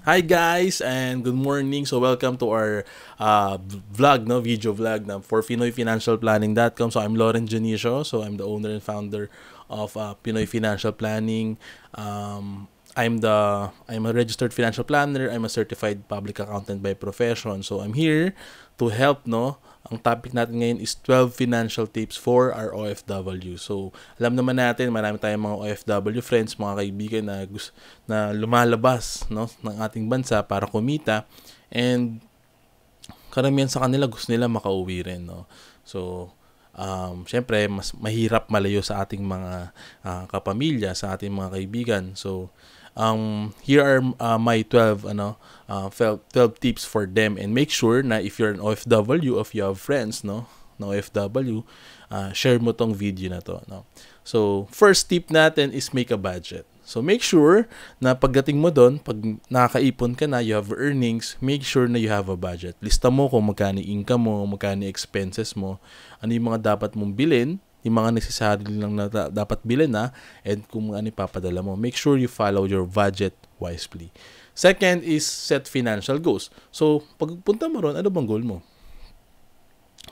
Hi guys and good morning. So welcome to our vlog, no video vlog na for PinoyFinancialPlanning.com. So I'm Lauren Janicio. So I'm the owner and founder of Pinoy Financial Planning. I'm a registered financial planner. I'm a certified public accountant by profession. So I'm here to help, no. Ang topic natin ngayon is 12 financial tips for our OFW. So, alam naman natin, marami tayong mga OFW friends, mga kaibigan na lumalabas, no, ng ating bansa para kumita. And karamihan sa kanila gusto nila makauwi rin, no. So, syempre, mas mahirap malayo sa ating mga kapamilya, sa ating mga kaibigan. So, here are my 12 tips for them, and make sure na if you're an OFW, if you have friends, no, na OFW, share mo tong video na to, no. So, first tip natin is make a budget. So, make sure na pagdating mo doon, pag nakakaipon ka na, you have earnings, make sure na you have a budget. Lista mo kung magkano income mo, magkano expenses mo, ano yung mga dapat mong bilhin, yung mga necessary lang na dapat bilhin na, and kung ano ipapadala mo. Make sure you follow your budget wisely. Second is set financial goals. So, pagpunta mo ron, ano bang goal mo?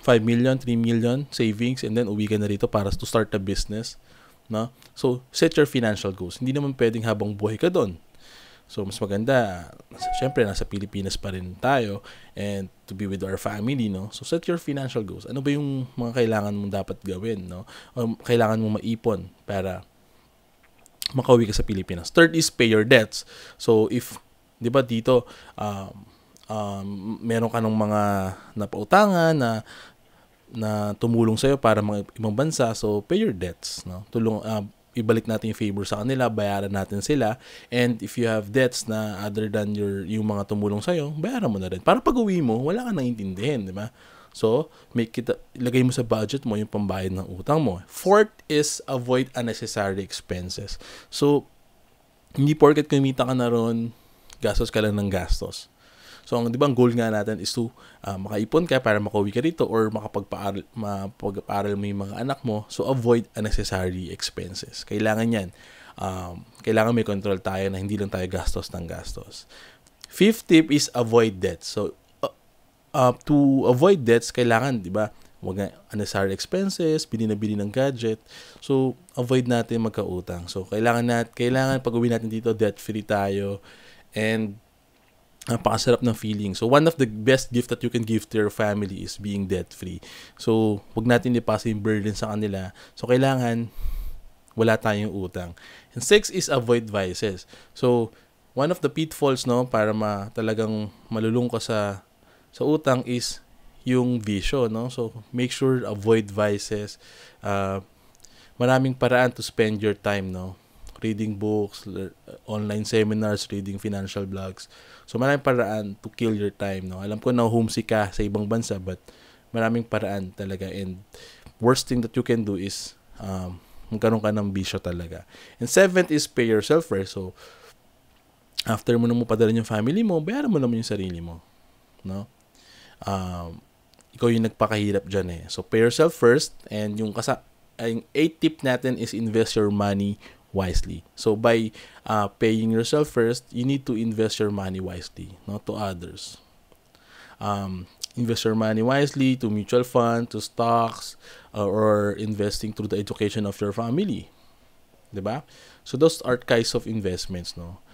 5 million, 3 million savings, and then uwi ka na rito para to start a business. No? So, set your financial goals. Hindi naman pwedeng habang buhay ka doon. So, mas maganda, syempre, nasa Pilipinas pa rin tayo and to be with our family, no? So, set your financial goals. Ano ba yung mga kailangan mong dapat gawin, no? O kailangan mong maipon para makauwi ka sa Pilipinas. Third is pay your debts. So, if, di ba dito, meron ka ng mga napautangan na tumulong sa'yo para mga ibang bansa, so pay your debts, no? Ibalik natin yung favor sa kanila, bayaran natin sila, and if you have debts na other than yung mga tumulong sa'yo, bayaran mo na rin. Para pag-uwi mo, wala kang naiintindihin, di ba? So, ilagay mo sa budget mo yung pambayad ng utang mo. Fourth is avoid unnecessary expenses. So, hindi porket kumita ka na ron, gastos ka lang ng gastos. So, di ba, ang goal nga natin is to makaipon ka para makauwi ka rito or mapag-aral mo yung mga anak mo. So, avoid unnecessary expenses. Kailangan yan. Kailangan may control tayo na hindi lang tayo gastos ng gastos. Fifth tip is avoid debts. So, to avoid debts, kailangan, di ba, huwag na unnecessary expenses, bili ng gadget. So, avoid natin magkautang. So, kailangan pag-uwi natin dito, debt-free tayo. And napakasarap ng feeling. So, one of the best gift that you can give to your family is being debt-free. So, wag natin ipasa yung burden sa kanila. So, kailangan wala tayong utang. And six is avoid vices. So, one of the pitfalls, no, para talagang malulung ka sa utang is yung bisyo, no? So, make sure avoid vices. Maraming paraan to spend your time, no? Reading books, online seminars, reading financial blogs. So, maraming paraan to kill your time, no? Alam ko na homesick ka sa ibang bansa, but maraming paraan talaga. And worst thing that you can do is magkaroon ka ng bisyo talaga. And seventh is pay yourself first. So, after mo na mo padala yung family mo, bayaran mo naman yung sarili mo, no? Ikaw yung nagpakahirap dyan eh. So, pay yourself first. And yung eighth tip natin is invest your money wisely. So, by paying yourself first, you need to invest your money wisely, not to others. Invest your money wisely to mutual fund, to stocks, or investing through the education of your family. Diba? So, those are kinds of investments, no?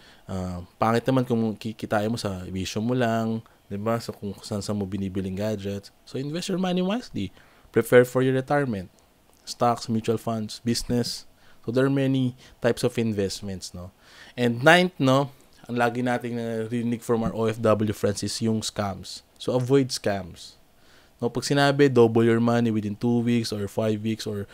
Pangit naman kung kikitain mo sa bisyo mo lang, diba? So, kung saan mo binibiling gadgets. So, invest your money wisely. Prepare for your retirement. Stocks, mutual funds, business. So, there are many types of investments, no? And ninth, no, ang lagi nating narinig from our OFW friends is yung scams. So, avoid scams. No, pag sinabi, double your money within 2 weeks or 5 weeks or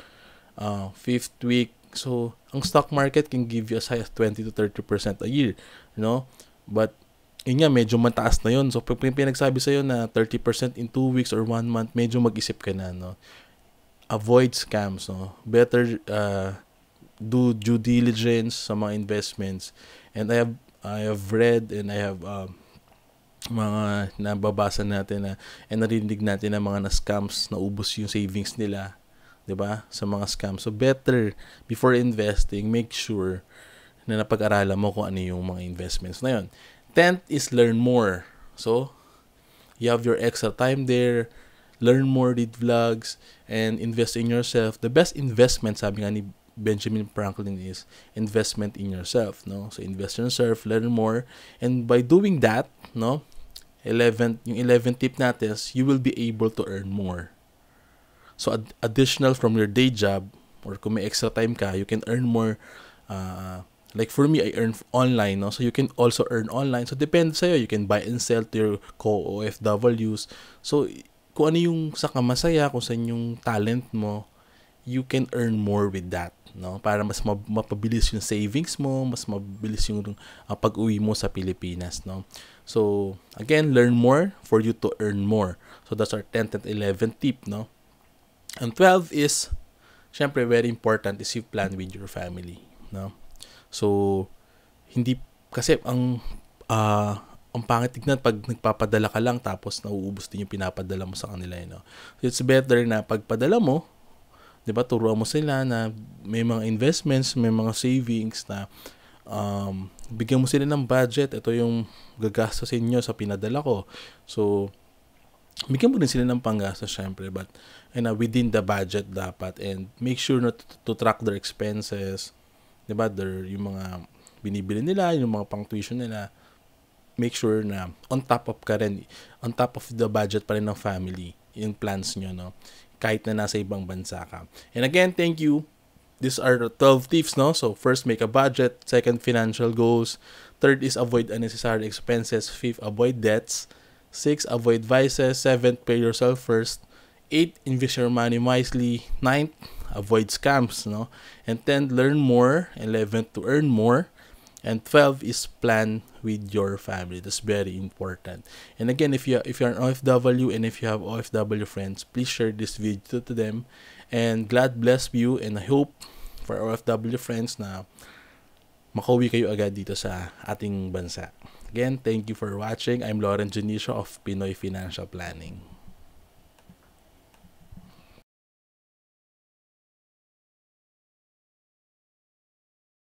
5th week. So, ang stock market can give you as high as 20 to 30% a year, you know? But, yun nga, medyo mataas na yun. So, pag pinagsabi sa'yo na 30% in 2 weeks or 1 month, medyo mag-isip ka na, no? Avoid scams, no? Better do due diligence sa mga investments. And I have read and I have mga nababasa natin na and narinig natin na mga na-scams, naubos yung savings nila, 'di ba? Sa mga scams. So better before investing, make sure na napag-aralan mo kung ano yung mga investments na 'yon. 10th is learn more. So, you have your extra time there, learn more, read vlogs, and invest in yourself. The best investment, sabi nga ni Benjamin Franklin, is investment in yourself, no? So, invest in yourself, learn more, and by doing that, no, yung 11th tip natin is you will be able to earn more. So, additional from your day job, or kung may extra time ka, you can earn more. Like for me, I earn online, no? So you can also earn online. So depende sa'yo. You can buy and sell to your co-OFWs. So kung ano yung sa kamasaya, kung saan yung talent mo, you can earn more with that, no? Para mas mapabilis yung savings mo, mas mabilis yung pag-uwi mo sa Pilipinas, no? So again, learn more for you to earn more. So that's our 10th and 11th tip, no? And 12 is, syempre, very important is you plan with your family, no? So, hindi, kasi ang pangit tignan pag nagpapadala ka lang tapos nauubos din yung pinapadala mo sa kanila, no? So, it's better na pagpadala mo, 'di ba, turuan mo sila na may mga investments, may mga savings na bigyan mo sila ng budget. Ito yung gagastusin niyo sa pinadala ko. So, bigyan mo din sila ng panggastos, syempre, but within the budget dapat, and make sure na to track their expenses. Diba, yung mga binibili nila, yung mga pang tuition nila, make sure na on top of the budget pa rin ng family, yung plans nyo, no? Kahit na nasa ibang bansa ka. And again, thank you. These are the 12 tips, no? So, first, make a budget. Second, financial goals. Third is avoid unnecessary expenses. Fifth, avoid debts. 6, avoid vices. 7th, pay yourself first. 8, invest your money wisely. 9th, avoid scams, no? And 10, learn more. 11, to earn more. And 12 is plan with your family. That's very important. And again, if you're an OFW and if you have OFW friends, please share this video to them. And God bless you, and I hope for OFW friends na makauwi kayo agad dito sa ating bansa. Again, thank you for watching. I'm Lauren Junicio of Pinoy Financial Planning.